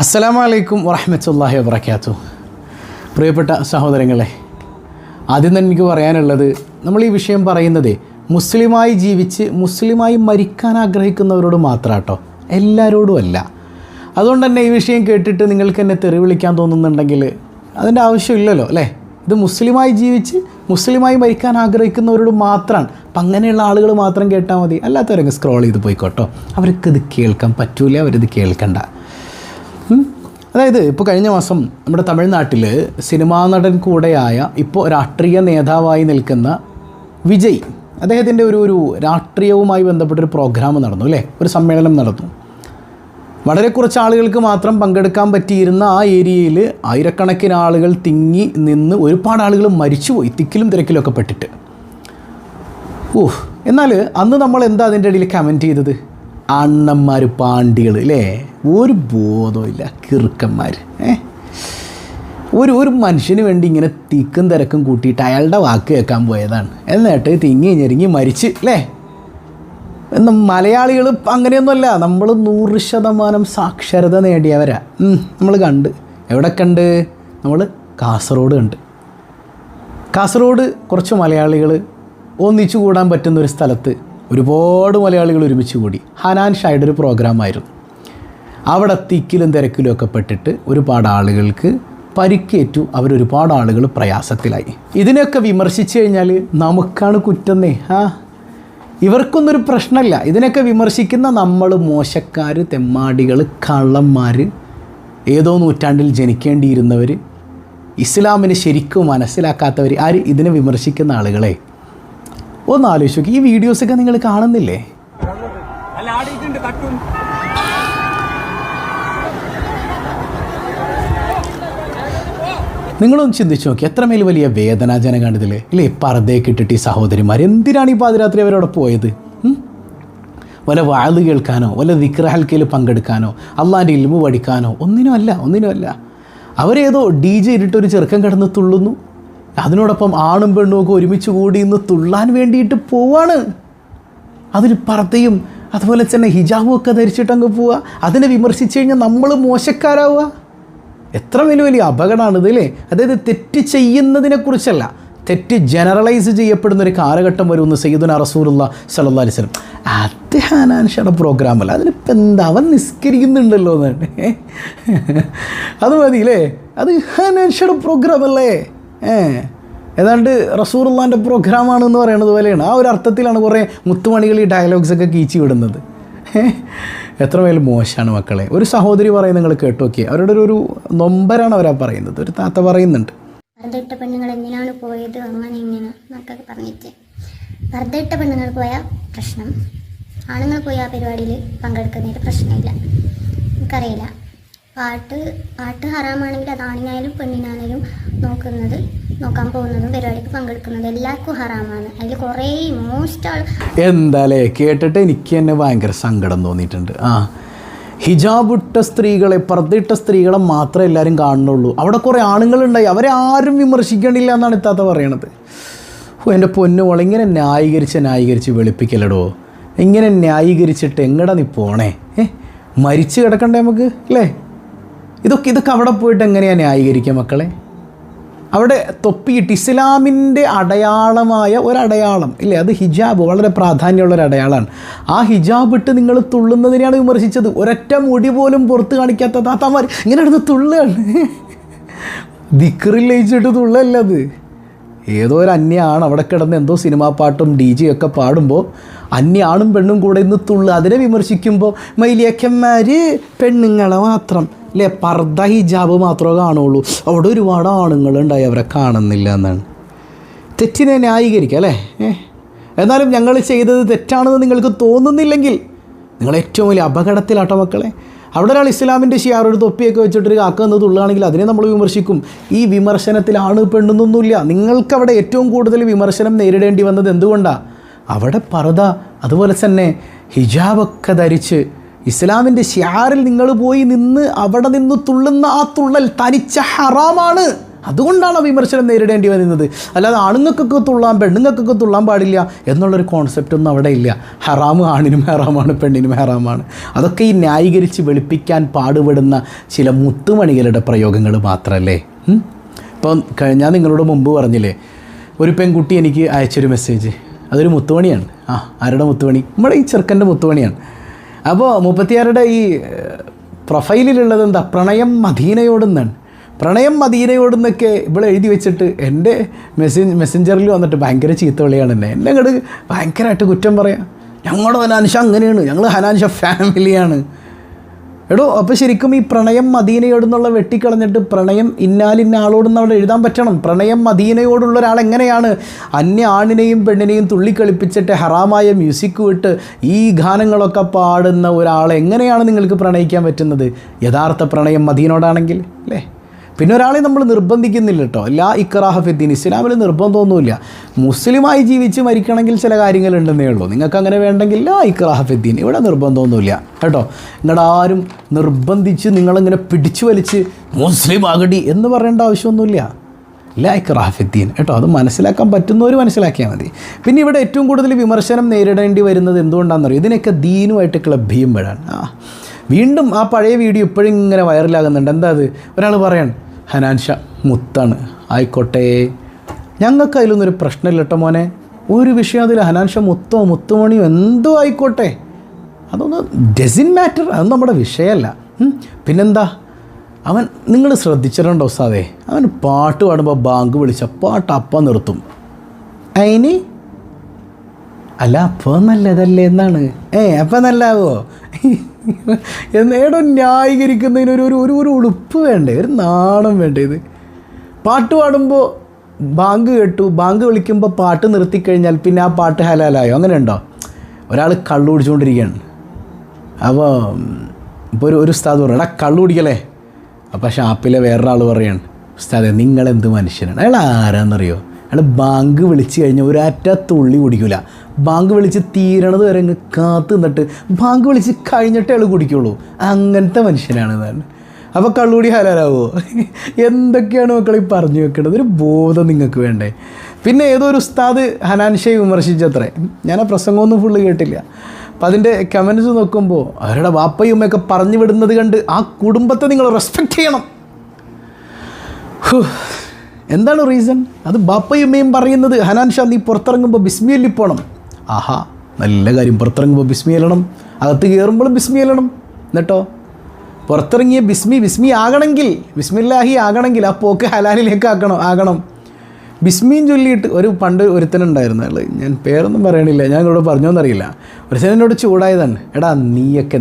അസ്സലാമു അലൈക്കും വറഹ്മത്തുള്ളാഹി വബറകാതുഹു. പ്രിയപ്പെട്ട സഹോദരങ്ങളെ, ആദ്യം തന്നെ എനിക്ക് പറയാനുള്ളത്, നമ്മൾ ഈ വിഷയം പറയുന്നത് മുസ്ലിമായി ജീവിച്ച് മുസ്ലിമായി മരിക്കാൻ ആഗ്രഹിക്കുന്നവരോട് മാത്രം കേട്ടോ, എല്ലാവരോടും അല്ല. അതുകൊണ്ട് തന്നെ ഈ വിഷയം കേട്ടിട്ട് നിങ്ങൾക്ക് എന്നെ തെറി വിളിക്കാൻ തോന്നുന്നുണ്ടെങ്കിൽ അതിൻ്റെ ആവശ്യമില്ലല്ലോ അല്ലേ. ഇത് മുസ്ലിമായി ജീവിച്ച് മുസ്ലിമായി മരിക്കാൻ ആഗ്രഹിക്കുന്നവരോട് മാത്രമാണ്. അപ്പം അങ്ങനെയുള്ള ആളുകൾ മാത്രം കേട്ടാൽ മതി, അല്ലാത്തവരങ്ങ് സ്ക്രോൾ ചെയ്ത് പോയിക്കോട്ടോ. അവർക്കിത് കേൾക്കാൻ പറ്റൂല, അവരിത് കേൾക്കണ്ട. അതായത് ഇപ്പോൾ കഴിഞ്ഞ മാസം നമ്മുടെ തമിഴ്നാട്ടിൽ സിനിമാ നടൻ കൂടെയായ ഇപ്പോൾ രാഷ്ട്രീയ നേതാവായി നിൽക്കുന്ന വിജയ്, അദ്ദേഹത്തിൻ്റെ ഒരു രാഷ്ട്രീയവുമായി ബന്ധപ്പെട്ടൊരു പ്രോഗ്രാം നടന്നു അല്ലേ, ഒരു സമ്മേളനം നടന്നു. വളരെ കുറച്ച് ആളുകൾക്ക് മാത്രം പങ്കെടുക്കാൻ പറ്റിയിരുന്ന ആ ഏരിയയിൽ ആയിരക്കണക്കിന് ആളുകൾ തിങ്ങി നിന്ന് ഒരുപാട് ആളുകൾ മരിച്ചുപോയി, തിക്കിലും തിരക്കിലൊക്കെ പെട്ടിട്ട്. എന്നാൽ അന്ന് നമ്മൾ എന്താ അതിൻ്റെ ഇടയിൽ കമൻറ്റ് ചെയ്തത്? അണ്ണന്മാർ, പാണ്ടികൾ അല്ലേ, ഒരു ബോധമില്ല, കിറുക്കന്മാർ. ഒരു മനുഷ്യന് വേണ്ടി ഇങ്ങനെ തിക്കും തിരക്കും കൂട്ടിയിട്ട് അയാളുടെ വാക്ക് കേൾക്കാൻ പോയതാണ്, എന്നിട്ട് തിങ്ങി ഞെരുങ്ങി മരിച്ച് അല്ലേ. മലയാളികൾ അങ്ങനെയൊന്നുമല്ല, നമ്മൾ 100% സാക്ഷരത നേടിയവരാ. നമ്മൾ കണ്ട്, എവിടെ കണ്ട്? നമ്മൾ കാസർഗോഡ് കണ്ട്. കാസർഗോഡ് കുറച്ച് മലയാളികൾ ഒന്നിച്ചു കൂടാൻ പറ്റുന്നൊരു സ്ഥലത്ത് ഒരുപാട് മലയാളികൾ ഒരുമിച്ച് കൂടി. ഹനാൻ ഷായുടെ ഒരു പ്രോഗ്രാമായിരുന്നു. അവിടെ തിക്കിലും തിരക്കിലും ഒക്കെ പെട്ടിട്ട് ഒരുപാട് ആളുകൾക്ക് പരിക്കേറ്റു, അവരൊരുപാട് ആളുകൾ പ്രയാസത്തിലായി. ഇതിനെയൊക്കെ വിമർശിച്ചു കഴിഞ്ഞാൽ നമുക്കാണ് കുറ്റന്നേ. ഇവർക്കൊന്നൊരു പ്രശ്നമില്ല. ഇതിനൊക്കെ വിമർശിക്കുന്ന നമ്മൾ മോശക്കാർ, തെമ്മാടികൾ, കള്ളന്മാർ, ഏതോ നൂറ്റാണ്ടിൽ ജനിക്കേണ്ടിയിരുന്നവർ, ഇസ്ലാമിനെ ശരിക്കും മനസ്സിലാക്കാത്തവർ, ആര് ഇതിനെ വിമർശിക്കുന്ന ആളുകളെ ഒന്ന് ആലോചിച്ച് നോക്കി. ഈ വീഡിയോസൊക്കെ നിങ്ങൾ കാണുന്നില്ലേ? നിങ്ങളൊന്ന് ചിന്തിച്ച് നോക്കി, എത്രമേൽ വലിയ വേദനാജനകമാണ് ഇതിൽ ഇല്ലേ. പർദ്ദയൊക്കെ ഇട്ടിട്ട് ഈ സഹോദരിമാർ എന്തിനാണ് ഈ പാതിരാത്രി അവരവിടെ പോയത്? വല്ല വാഴ് കേൾക്കാനോ വല്ല ദിക്ർ ഹൽക്കയിൽ പങ്കെടുക്കാനോ അള്ളാൻ്റെ ഇൽമു പഠിക്കാനോ ഒന്നിനുമല്ല. അവരേതോ DJ ഇട്ടിട്ടൊരു ചെറുക്കം കിടന്ന് തുള്ളുന്നു, അതിനോടൊപ്പം ആണും പെണ്ണും ഒക്കെ ഒരുമിച്ച് കൂടി ഇന്ന് തുള്ളാൻ വേണ്ടിയിട്ട് പോവാണ്. അതിൽ പർദ്ദയും അതുപോലെ തന്നെ ഹിജാബും ഒക്കെ ധരിച്ചിട്ടങ്ങ് പോവുക. അതിനെ വിമർശിച്ച് കഴിഞ്ഞാൽ നമ്മൾ മോശക്കാരാവുക. എത്ര വലിയ അപകടമാണിത് അല്ലേ. അതായത് തെറ്റ് ചെയ്യുന്നതിനെക്കുറിച്ചല്ല, തെറ്റ് ജനറലൈസ് ചെയ്യപ്പെടുന്നൊരു കാലഘട്ടം വരുമെന്ന് സയ്യിദുനാ റസൂലുള്ളാഹി സ്വല്ലല്ലാഹു അലൈഹി വസല്ലം. അത് ഹനാൻ ഷായുടെ പ്രോഗ്രാമല്ല, അതിലിപ്പോൾ എന്താ, അവൻ നിസ്കരിക്കുന്നുണ്ടല്ലോ എന്നാണ്. അത് മതി അല്ലേ, അത് ഹനാൻ ഷായുടെ പ്രോഗ്രാമല്ലേ. ഏതാണ്ട് റസൂലുള്ളാഹിൻ്റെ പ്രോഗ്രാമാണെന്ന് പറയുന്നത് പോലെയാണ്. ആ ഒരു അർത്ഥത്തിലാണ് കുറേ മുത്തുമണികൾ ഈ ഡയലോഗ്സൊക്കെ കീച്ചി വിടുന്നത്. എത്ര മേൽ മോശമാണ് മക്കളെ. ഒരു സഹോദരി പറയുന്നത് നിങ്ങൾ കേട്ടു നോക്കി, അവരുടെ ഒരു നൊമ്പരാണ് അവരാ പറയുന്നത്. ഒരു താത്ത പറയുന്നുണ്ട്, പർദ്ദയിട്ട പെണ്ണുങ്ങൾ എന്തിനാണ് പോയത്, അങ്ങനെ ഇങ്ങനെ എന്നൊക്കെ പറഞ്ഞിട്ട്. പർദ്ദയിട്ട പെണ്ണുങ്ങൾ പോയ പ്രശ്നം, ആണുങ്ങൾ പോയി ആ പരിപാടിയിൽ പങ്കെടുക്കുന്നതിൽ പ്രശ്നമില്ല. എനിക്കറിയില്ല, പാട്ട് ഹറാമാണെങ്കിൽ അത് ആണിനായാലും പെണ്ണിനായാലും നോക്കാൻ പോകുന്നതും പരിപാടിക്ക് പങ്കെടുക്കുന്നതും എല്ലാവർക്കും ഹറാമാണ്. അതിൽ കുറേ എന്താലേ കേട്ടിട്ട് എനിക്ക് തന്നെ ഭയങ്കര സങ്കടം തോന്നിയിട്ടുണ്ട്. ഹിജാബ് ഇട്ട സ്ത്രീകളെ, പർദ്ദയിട്ട സ്ത്രീകളെ മാത്രമേ എല്ലാവരും കാണുന്നുള്ളൂ. അവിടെ കുറേ ആണുങ്ങളുണ്ടായി, അവരെ ആരും വിമർശിക്കേണ്ടില്ല എന്നാണ് ഇത്താത്ത പറയണത്. എൻ്റെ പൊന്നുമോളെ, ഇങ്ങനെ ന്യായീകരിച്ച് വെളുപ്പിക്കലടോ. ഇങ്ങനെ ന്യായീകരിച്ചിട്ട് എങ്ങടാ നീ പോണേ? മരിച്ചു കിടക്കണ്ടേ നമുക്ക് അല്ലേ? ഇതൊക്കെ അവിടെ പോയിട്ട് എങ്ങനെയാണ് ന്യായീകരിക്കുക മക്കളെ? അവിടെ തൊപ്പിയിട്ട് ഇസ്ലാമിൻ്റെ അടയാളമായ ഒരടയാളം ഇല്ലേ, അത് ഹിജാബ്, വളരെ പ്രാധാന്യമുള്ളൊരു അടയാളമാണ്. ആ ഹിജാബ് ഇട്ട് നിങ്ങൾ തുള്ളുന്നതിനെയാണ് വിമർശിച്ചത്. ഒരൊറ്റ മുടി പോലും പുറത്ത് കാണിക്കാത്ത താത്താമാർ ഇങ്ങനെ നടന്ന് തുള്ളുകയാണ്. ദിക്റിൽ ലയിച്ചിട്ട് തുള്ളല്ല അത്. ഏതോ ഒരു അന്യാണ് അവിടെ കിടന്ന് എന്തോ സിനിമാ പാട്ടും DJ ഒക്കെ പാടുമ്പോൾ അന്യാണും പെണ്ണും കൂടെ ഇന്ന് തുള്ളു. അതിനെ വിമർശിക്കുമ്പോൾ മൈലിയക്കന്മാർ പെണ്ണുങ്ങളെ മാത്രം അല്ലേ, പർദ്ദ ഹിജാബ് മാത്രമേ കാണുള്ളൂ, അവിടെ ഒരുപാട് ആണുങ്ങളുണ്ടായി അവരെ കാണുന്നില്ല എന്നാണ്. തെറ്റിനെ ന്യായീകരിക്കുക അല്ലേ. എന്നാലും ഞങ്ങൾ ചെയ്തത് തെറ്റാണെന്ന് നിങ്ങൾക്ക് തോന്നുന്നില്ലെങ്കിൽ നിങ്ങൾ ഏറ്റവും വലിയ അപകടത്തിലാട്ടോ മക്കളെ. അവിടെ ഒരാൾ ഇസ്ലാമിൻ്റെ ഷിയാർ ഒരു തൊപ്പിയൊക്കെ വെച്ചിട്ടൊരു കാക്ക എന്ന് തുള്ളുകയാണെങ്കിൽ അതിനെ നമ്മൾ വിമർശിക്കും. ഈ വിമർശനത്തിൽ ആണ് പെണ്ണൊന്നുമില്ല. നിങ്ങൾക്കവിടെ ഏറ്റവും കൂടുതൽ വിമർശനം നേരിടേണ്ടി വന്നത് എന്തുകൊണ്ടാണ്? അവിടെ പർദ്ദ അതുപോലെ തന്നെ ഹിജാബൊക്കെ ധരിച്ച് ഇസ്ലാമിൻ്റെ ഷിയാറിൽ നിങ്ങൾ പോയി നിന്ന് അവിടെ നിന്ന് തുള്ളുന്ന ആ തുള്ളൽ തനിച്ച ഹറാമാണ്. അതുകൊണ്ടാണ് വിമർശനം നേരിടേണ്ടി വരുന്നത്. അല്ലാതെ ആണുങ്ങൾക്കൊക്കെ തുള്ളാൻ പെണ്ണുങ്ങൾക്കൊക്കെ തുള്ളാൻ പാടില്ല എന്നുള്ളൊരു കോൺസെപ്റ്റൊന്നും അവിടെ ഇല്ല. ഹറാമ് ആണിനും ഹറാമാണ്, പെണ്ണിനും ഹറാമാണ്. അതൊക്കെ ഈ ന്യായീകരിച്ച് വെളുപ്പിക്കാൻ പാടുപെടുന്ന ചില മുത്തുമണികളുടെ പ്രയോഗങ്ങൾ മാത്രമല്ലേ. ഇപ്പോൾ ഞാൻ നിങ്ങളോട് മുമ്പ് പറഞ്ഞില്ലേ, ഒരു പെൺകുട്ടി എനിക്ക് അയച്ചൊരു മെസ്സേജ്, അതൊരു മുത്തുമണിയാണ്. ആരുടെ മുത്തുമണി? നമ്മുടെ ഈ ചെറുക്കൻ്റെ മുത്തുമണിയാണ്. അപ്പോൾ 36യുടെ ഈ പ്രൊഫൈലിലുള്ളത് എന്താ? പ്രണയം മദീനയോടെന്നാണ്. പ്രണയം മദീനയോടെന്നൊക്കെ ഇവിടെ എഴുതി വെച്ചിട്ട് എൻ്റെ മെസ്സഞ്ചറിൽ വന്നിട്ട് ഭയങ്കര ചീത്ത വിളിയാണ് എന്നെ അങ്ങോട്ട് ഭയങ്കരമായിട്ട് കുറ്റം പറയാം. ഞങ്ങളുടെ ഹനാൻഷ അങ്ങനെയാണ്, ഞങ്ങൾ ഹനാൻഷ ഫാമിലിയാണ്. എടോ, അപ്പോൾ ശരിക്കും ഈ പ്രണയം മദീനയോടെന്നുള്ള വെട്ടിക്കളഞ്ഞിട്ട് പ്രണയം ഇന്നാലിന്ന ആളോടെന്ന് അവിടെ എഴുതാൻ പറ്റണം. പ്രണയം മദീനയോടുള്ള ഒരാൾ എങ്ങനെയാണ് അന്യ ആണിനെയും പെണ്ണിനെയും തുള്ളിക്കളിപ്പിച്ചിട്ട് ഹറാമായ മ്യൂസിക് വിട്ട് ഈ ഗാനങ്ങളൊക്കെ പാടുന്ന ഒരാളെ എങ്ങനെയാണ് നിങ്ങൾക്ക് പ്രണയിക്കാൻ പറ്റുന്നത്? യഥാർത്ഥ പ്രണയം മദീനയോടാണെങ്കിൽ അല്ലേ? പിന്നെ ഒരാളെ നമ്മൾ നിർബന്ധിക്കുന്നില്ല കേട്ടോ. ലാ ഇക്റാഹ ഫിദ്ദീൻ, ഇസ്ലാമിൽ നിർബന്ധമൊന്നുമില്ല. മുസ്ലിമായി ജീവിച്ച് മരിക്കണമെങ്കിൽ ചില കാര്യങ്ങളുണ്ടെന്നേ ഉള്ളൂ. നിങ്ങൾക്ക് അങ്ങനെ വേണ്ടെങ്കിൽ ലാ ഇക്റാഹ ഫിദ്ദീൻ, ഇവിടെ നിർബന്ധമൊന്നുമില്ല കേട്ടോ. നിങ്ങളാരും നിർബന്ധിച്ച് നിങ്ങളിങ്ങനെ പിടിച്ചു വലിച്ച് മുസ്ലിം ആകടി എന്ന് പറയേണ്ട ആവശ്യമൊന്നുമില്ല. ലാ ഇക്റാഹ ഫിദ്ദീൻ കേട്ടോ. അത് മനസ്സിലാക്കാൻ പറ്റുന്നവർ മനസ്സിലാക്കിയാൽ മതി. പിന്നെ ഇവിടെ ഏറ്റവും കൂടുതൽ വിമർശനം നേരിടേണ്ടി വരുന്നത് എന്തുകൊണ്ടാണെന്നറിയോ? ഇതിനൊക്കെ ദീനുമായിട്ട് ക്ലബ് ചെയ്യുമ്പോഴാണ്. വീണ്ടും ആ പഴയ വീഡിയോ ഇപ്പോഴും ഇങ്ങനെ വൈറലാകുന്നുണ്ട്. എന്താ അത്? ഒരാൾ പറയാൻ ഹനാൻഷ മുത്താണ്, ആയിക്കോട്ടെ, ഞങ്ങൾക്ക് അതിലൊന്നും ഒരു പ്രശ്നമില്ല കേട്ടോ മോനെ, ഒരു വിഷയം അതിൽ ഹനാൻഷ മുത്തോ മുത്തുമണിയോ എന്തോ ആയിക്കോട്ടെ, അതൊന്നും ഡസൻ മാറ്റർ, അതൊന്നും നമ്മുടെ വിഷയമല്ല. പിന്നെന്താ അവൻ, നിങ്ങൾ ശ്രദ്ധിച്ചിട്ടുണ്ടോ ഉസ്താദേ, അവൻ പാട്ട് പാടുമ്പോൾ ബാങ്ക് വിളിച്ച പാട്ട് അപ്പം നിർത്തും. അതിന് അല്ല അപ്പോൾ നല്ലതല്ലേ എന്നാണ്. അപ്പം നല്ലാവോ? എന്നേടോ ന്യായീകരിക്കുന്നതിന് ഒരു ഉളുപ്പ് വേണ്ടേ, ഒരു നാണം വേണ്ടേ? ഇത് പാട്ട് പാടുമ്പോൾ ബാങ്ക് കേട്ടു, ബാങ്ക് വിളിക്കുമ്പോൾ പാട്ട് നിർത്തിക്കഴിഞ്ഞാൽ പിന്നെ ആ പാട്ട് ഹലാലായോ? അങ്ങനെ ഉണ്ടോ? ഒരാൾ കള്ളു കുടിച്ചുകൊണ്ടിരിക്കുകയാണ്. അപ്പോൾ ഇപ്പോൾ ഒരു ഉസ്താദ് പറയും, എടാ കള്ളു കുടിക്കലേ. അപ്പോൾ ഷാപ്പിലെ വേറൊരാൾ പറയാണ്, ഉസ്താദെ നിങ്ങളെന്ത് മനുഷ്യനാണ്. അയാൾ ആരാന്നറിയോ? അയാൾ ബാങ്ക് വിളിച്ച് കഴിഞ്ഞാൽ ഒരറ്റ തുള്ളി കുടിക്കില്ല. ബാങ്ക് വിളിച്ച് തീരണത് വരെ അങ്ങ് കാത്തു നിന്നിട്ട് ബാങ്ക് വിളിച്ച് കഴിഞ്ഞിട്ടേ അയാൾ കുടിക്കുള്ളൂ. അങ്ങനത്തെ മനുഷ്യനാണ് എന്നാണ്. അപ്പോൾ കള്ളുകൂടി ഹലാലാവോ? എന്തൊക്കെയാണ് മക്കളീ പറഞ്ഞു വെക്കേണ്ടത്? ഒരു ബോധം നിങ്ങൾക്ക് വേണ്ടേ? പിന്നെ ഏതോ ഒരു ഉസ്താദ് ഹനാൻഷയെ വിമർശിച്ചത്രേ. ഞാൻ ആ പ്രസംഗമൊന്നും ഫുള്ള് കേട്ടില്ല. അപ്പോൾ അതിൻ്റെ കമൻറ്റ്സ് നോക്കുമ്പോൾ അവരുടെ വാപ്പയും ഉമ്മയൊക്കെ പറഞ്ഞു വിടുന്നത് കണ്ട് ആ കുടുംബത്തെ നിങ്ങൾ റെസ്പെക്റ്റ് ചെയ്യണം. എന്താണ് റീസൺ? അത് ബാപ്പയും ഉമ്മയും പറയുന്നത് ഹനാൻഷ നീ പുറത്തിറങ്ങുമ്പോൾ ബിസ്മി ചൊല്ലി പോകണം. ആഹാ, നല്ല കാര്യം. പുറത്തിറങ്ങുമ്പോൾ ബിസ്മി ചൊല്ലണം, അകത്ത് കയറുമ്പോഴും ബിസ്മി ചൊല്ലണം. എന്നിട്ടോ പുറത്തിറങ്ങിയ ബിസ്മി ആകണമെങ്കിൽ, ബിസ്മില്ലാഹി ആകണമെങ്കിൽ ആ പോക്ക് ഹലാലിലേക്ക് ആകണം. ബിസ്മിയും ചൊല്ലിയിട്ട് പണ്ട് ഒരുത്തനുണ്ടായിരുന്നു, അയാൾ ഞാൻ പേരൊന്നും പറയണില്ല, ഞാൻ ഇവിടെ പറഞ്ഞോന്നറിയില്ല. ഒരുത്തനോട് ചൂടായതാണ്, എടാ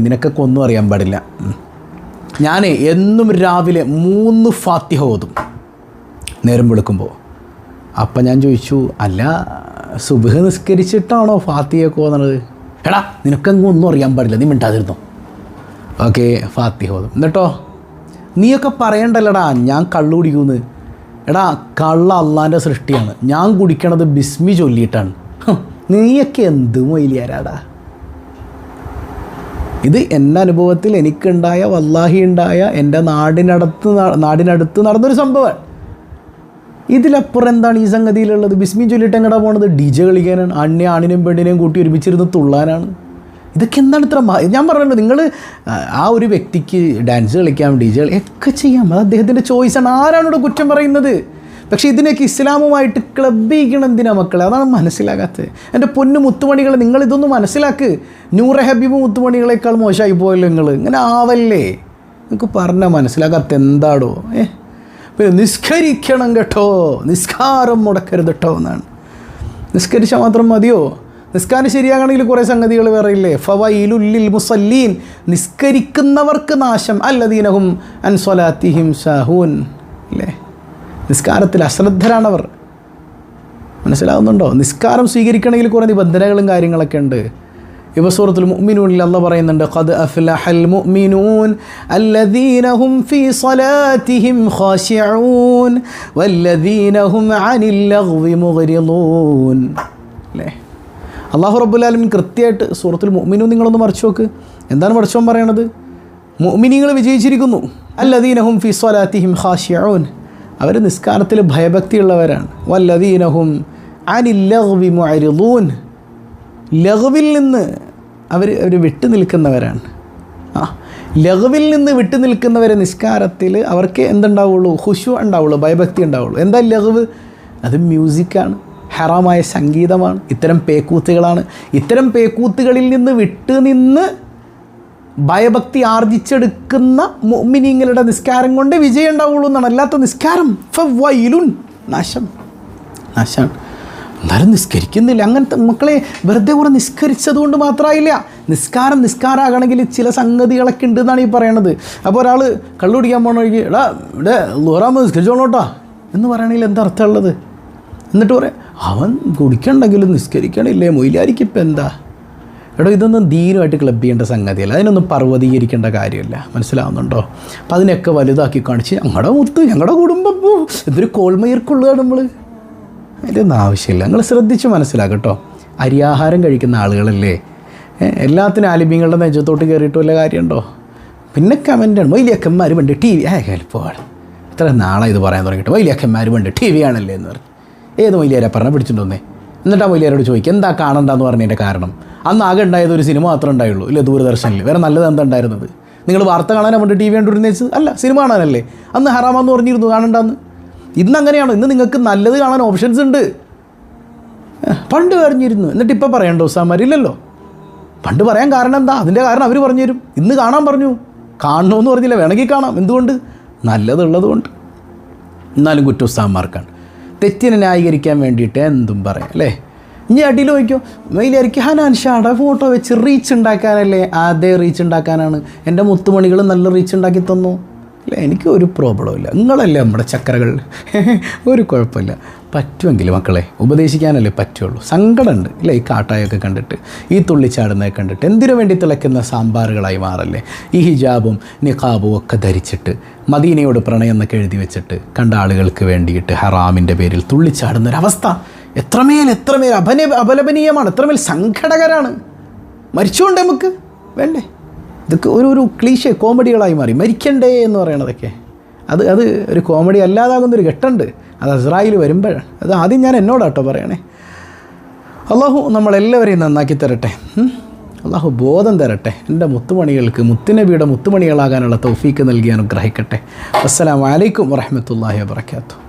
നിനക്കൊക്കെ ഒന്നും അറിയാൻ പാടില്ല. ഞാൻ എന്നും രാവിലെ 3 ഫാത്തിഹ ഓതും നേരം വെളുക്കുമ്പോൾ. അപ്പം ഞാൻ ചോദിച്ചു, അല്ല സുബ്ഹ് നിസ്കരിച്ചിട്ടാണോ ഫാത്തിഹയൊക്കെ ഓതുന്നത്? എടാ നിനക്കങ്ങ് ഒന്നും അറിയാൻ പാടില്ല, നീ മിണ്ടാതിരുന്നോ. ഓക്കെ, ഫാത്തിഹ ഓതും. എന്നിട്ടോ നീയൊക്കെ പറയണ്ടല്ലടാ ഞാൻ കള്ളു കുടിക്കുമെന്ന്. എടാ കള്ള അള്ളാൻ്റെ സൃഷ്ടിയാണ്, ഞാൻ കുടിക്കണത് ബിസ്മി ചൊല്ലിയിട്ടാണ്. നീയൊക്കെ എന്ത് മൊയിലിയാരാടാ? ഇത് എൻ്റെ അനുഭവത്തിൽ എനിക്കുണ്ടായ, വല്ലാഹി ഉണ്ടായ, എൻ്റെ നാടിനടുത്ത് നടന്നൊരു സംഭവമാണ്. ഇതിലപ്പുറം എന്താണ് ഈ സംഗതിയിലുള്ളത്? ബിസ്മി ചൊല്ലിയിട്ട് എങ്ങടാ പോണത്? DJ കളിക്കാനാണ്, ആണിനെയും പെണ്ണിനെയും കൂട്ടി ഒരുമിച്ചിരുന്ന് തുള്ളാനാണ്. ഇതൊക്കെ എന്താണ് ഇത്ര? ഞാൻ പറഞ്ഞല്ലോ, നിങ്ങൾ ആ ഒരു വ്യക്തിക്ക് ഡാൻസ് കളിക്കാം, DJ ഒക്കെ ചെയ്യാം, അത് അദ്ദേഹത്തിൻ്റെ ചോയ്സാണ്. ആരാണ് ഇവിടെ കുറ്റം പറയുന്നത്? പക്ഷേ ഇതിനൊക്കെ ഇസ്ലാമുമായിട്ട് ക്ലബ് ചെയ്യണം എന്തിനാ മക്കളെ? അതാണ് മനസ്സിലാകാത്തത്. എൻ്റെ പൊന്നു മുത്തുമണികൾ, നിങ്ങളിതൊന്നും മനസ്സിലാക്ക്. നൂറെ ഹബീബ് മുത്തുമണികളെക്കാൾ മോശമായി പോയല്ലോ നിങ്ങൾ. ഇങ്ങനെ ആവല്ലേ? നിങ്ങൾക്ക് പറഞ്ഞാൽ മനസ്സിലാക്കാത്ത എന്താടോ? പിന്നെ നിസ്കരിക്കണം കേട്ടോ, നിസ്കാരം മുടക്കരുത് കേട്ടോ എന്നാണ്. നിസ്കരിച്ചാൽ മാത്രം മതിയോ? നിസ്കാരം ശരിയാകണമെങ്കിൽ കുറേ സംഗതികൾ വേറെ ഇല്ലേ? ഫവൈലുൽ മുസല്ലീൻ, നിസ്കരിക്കുന്നവർക്ക് നാശം, അല്ലദീനഹും അൻ സ്വലാത്തിഹിം സാഹൂൻ, അല്ലേ? നിസ്കാരത്തിൽ അശ്രദ്ധരാണവർ. മനസ്സിലാവുന്നുണ്ടോ? നിസ്കാരം സ്വീകരിക്കണമെങ്കിൽ കുറേ നിബന്ധനകളും കാര്യങ്ങളൊക്കെ ഉണ്ട്. ഇവ സൂറത്തുൽ മുഅ്മിനൂനിൽ അല്ലാഹ് പറയുന്നുണ്ട്, ഖദ് അഫ്ലഹൽ മുഅ്മിനൂൻ അല്ലദീന ഹും ഫീ സ്വലാത്തിഹിം ഖാശിഊൻ വല്ലദീന ഹും അനിൽ ലഗ്വി മുഗ്രിദൂൻ. അല്ലേ? അല്ലാഹു റബ്ബുൽ ആലമീൻ കൃത്യമായിട്ട് സൂറത്തുൽ മുഅ്മിനൂൻ നിങ്ങളൊന്ന് മറിച്ച് നോക്ക്. എന്താണ് പടച്ചോൻ പറയണത്? മുഅ്മിനീങ്ങൾ വിജയിച്ചിരിക്കുന്നു. അല്ലദീന ഹും ഫീ സ്വലാത്തിഹിം ഖാശിഊൻ, അവർ നിസ്കാരത്തിൽ ഭയഭക്തിയുള്ളവരാണ്. വല്ലദീനഹും അനിൽ ലഗ്വി മുഅരിദൂൻ, ലഗ്വിൽ നിന്ന് അവർ വിട്ടു നിൽക്കുന്നവരാണ്. ലഗ്വിൽ നിന്ന് വിട്ടു നിൽക്കുന്നവരെ നിസ്കാരത്തിൽ അവർക്ക് എന്തുണ്ടാവുള്ളൂ? ഖുശൂ ഉണ്ടാവുള്ളൂ, ഭയഭക്തി ഉണ്ടാവുള്ളൂ. എന്താ ലഗ്വ്? അത് മ്യൂസിക്കാണ്, ഹറാമായ സംഗീതമാണ്, ഇത്തരം പേക്കൂത്തുകളാണ്. ഇത്തരം പേക്കൂത്തുകളിൽ നിന്ന് വിട്ടുനിന്ന് ഭയഭക്തി ആർജിച്ചെടുക്കുന്ന മുഅ്മിനീങ്ങളുടെ നിസ്കാരം കൊണ്ട് വിജയം ഉണ്ടാവുള്ളൂ എന്നാണ്. അല്ലാത്ത നിസ്കാരം ഫവൈലുൻ, നാശം, നാശമാണ്. എന്നാലും നിസ്കരിക്കുന്നില്ല. അങ്ങനത്തെ മക്കളെ വെറുതെ കൂടെ നിസ്കരിച്ചതുകൊണ്ട് മാത്രമായില്ല. നിസ്കാരമാകണമെങ്കിൽ ചില സംഗതികളൊക്കെ ഉണ്ട് എന്നാണ് ഈ പറയണത്. അപ്പോൾ ഒരാൾ കള്ളു കുടിക്കാൻ പോകണമെങ്കിൽ എടാ ഇവിടെ ലോറാമ നിസ്കരിച്ചോളോട്ടാ എന്ന് പറയണമെങ്കിൽ എന്താ അർത്ഥമുള്ളത്? എന്നിട്ട് പറയാം അവൻ കുടിക്കണ്ടെങ്കിലും നിസ്കരിക്കണില്ലേ, മൊയിലായിരിക്കും ഇപ്പം എന്താ? എടോ, ഇതൊന്നും ദീനുമായിട്ട് ക്ലബ് ചെയ്യേണ്ട സംഗതിയല്ല, അതിനൊന്നും പർവ്വതീകരിക്കേണ്ട കാര്യമില്ല. മനസ്സിലാവുന്നുണ്ടോ? അപ്പം അതിനൊക്കെ വലുതാക്കി കാണിച്ച് ഞങ്ങളുടെ മുത്ത്, ഞങ്ങളുടെ കുടുംബം, എന്തൊരു കോൾമയർക്കുള്ളതാണ് നമ്മൾ. അതിലൊന്നും ആവശ്യമില്ല. നിങ്ങൾ ശ്രദ്ധിച്ച് മനസ്സിലാക്കട്ടോ. അരിയാഹാരം കഴിക്കുന്ന ആളുകളല്ലേ, എല്ലാത്തിനും ആലിമ്യങ്ങളുടെ നെഞ്ചത്തോട്ട് കയറിയിട്ട് വല്ല കാര്യമുണ്ടോ? പിന്നെ കമൻ്റാണ് വലിയക്കന്മാർ പണ്ട് ടി വി കേൾപ്പോവാണ്. ഇത്ര നാളെ ഇത് പറയാൻ തുടങ്ങിയിട്ട് വലിയക്കന്മാർ പണ്ട് ടി വി ആണല്ലേ എന്ന് പറഞ്ഞു. ഏത് മൊയിലിയാരെ പറഞ്ഞാൽ പിടിച്ചിട്ടുണ്ടോന്നേ? എന്നിട്ട് ആ മൊയിലിയാരോട് ചോദിക്കും എന്താ കാണണ്ടെന്ന് പറഞ്ഞതിൻ്റെ കാരണം. അന്ന് ആകെ ഉണ്ടായത് ഒരു സിനിമ മാത്രമേ ഉണ്ടായുള്ളൂ, ഇല്ല ദൂരദർശനിൽ. വേറെ നല്ലത് എന്താ ഉണ്ടായിരുന്നത്? നിങ്ങൾ വാർത്ത കാണാനാണ് പണ്ട് ടി വി കണ്ടുവരുന്ന വെച്ചത്? അല്ല, സിനിമ കാണാനല്ലേ. അന്ന് ഹറാമെന്ന് പറഞ്ഞിരുന്നു, കാണണ്ടെന്ന്. ഇന്ന് അങ്ങനെയാണോ? ഇന്ന് നിങ്ങൾക്ക് നല്ലത് കാണാൻ ഓപ്ഷൻസ് ഉണ്ട്. പണ്ട് പറഞ്ഞിരുന്നു, എന്നിട്ട് ഇപ്പം പറയണ്ട ഉസ്താമാരില്ലല്ലോ. പണ്ട് പറയാൻ കാരണം എന്താ? അതിൻ്റെ കാരണം അവർ പറഞ്ഞു തരും. ഇന്ന് കാണാൻ പറഞ്ഞു, കാണണമെന്ന് പറഞ്ഞില്ല, വേണമെങ്കിൽ കാണാം. എന്തുകൊണ്ട്? നല്ലതുള്ളത് കൊണ്ട്. എന്നാലും കുറ്റം ഉസ്താമാർക്കാണ്. തെറ്റിനെ ന്യായീകരിക്കാൻ വേണ്ടിയിട്ട് എന്തും പറയാം അല്ലേ? ഇനി അടിയിൽ നോക്കിയോ, മെയിലായിരിക്കും ഹനാൻ ഷാടെ ഫോട്ടോ വെച്ച് റീച്ച് ഉണ്ടാക്കാനല്ലേ? അതേ റീച്ച് ഉണ്ടാക്കാനാണ്. എൻ്റെ മുത്തുമണികൾ നല്ല റീച്ച് ഉണ്ടാക്കി തന്നു അല്ലേ? എനിക്ക് ഒരു പ്രോബ്ലം ഇല്ല. നിങ്ങളല്ലേ നമ്മുടെ ചക്കരകൾ, ഒരു കുഴപ്പമില്ല. പറ്റുമെങ്കിൽ മക്കളെ ഉപദേശിക്കാനല്ലേ പറ്റുള്ളൂ. സങ്കടമുണ്ട് ഇല്ലേ ഈ കാട്ടായൊക്കെ കണ്ടിട്ട്, ഈ തുള്ളിച്ചാടുന്നതൊക്കെ കണ്ടിട്ട്. എന്തിനു വേണ്ടി തിളയ്ക്കുന്ന സാമ്പാറുകളായി മാറല്ലേ? ഈ ഹിജാബും നിഖാബും ഒക്കെ ധരിച്ചിട്ട് മദീനയോട് പ്രണയം എന്നൊക്കെ എഴുതി വെച്ചിട്ട് കണ്ട ആളുകൾക്ക് വേണ്ടിയിട്ട് ഹറാമിൻ്റെ പേരിൽ തുള്ളിച്ചാടുന്നൊരവസ്ഥ എത്രമേൽ അപലപനീയമാണ്, എത്രമേൽ സങ്കടകരാണ്. മരിച്ചുകൊണ്ട് നമുക്ക് വേണ്ടേ? ഇതൊക്കെ ഒരു ക്ലീശേ കോമഡികളായി മാറി. മരിക്കണ്ടേ എന്ന് പറയണതൊക്കെ അത് ഒരു കോമഡി അല്ലാതാകുന്നൊരു ഘട്ടമുണ്ട്. അത് ഇസ്രായേൽ വരുമ്പോഴാണ്. അത് ആദ്യം ഞാൻ എന്നോടാട്ടോ പറയണേ. അള്ളാഹു നമ്മളെല്ലാവരെയും നന്നാക്കി തരട്ടെ. അള്ളാഹു ബോധം തരട്ടെ. എൻ്റെ മുത്തുമണികൾക്ക് മുത്തുനബിയുടെ മുത്തുമണികളാകാനുള്ള തൗഫീക്ക് നൽകി അനുഗ്രഹിക്കട്ടെ. അസ്സലാമു അലൈക്കും വറഹ്മത്തുള്ളാഹി വബറകാതുഹു.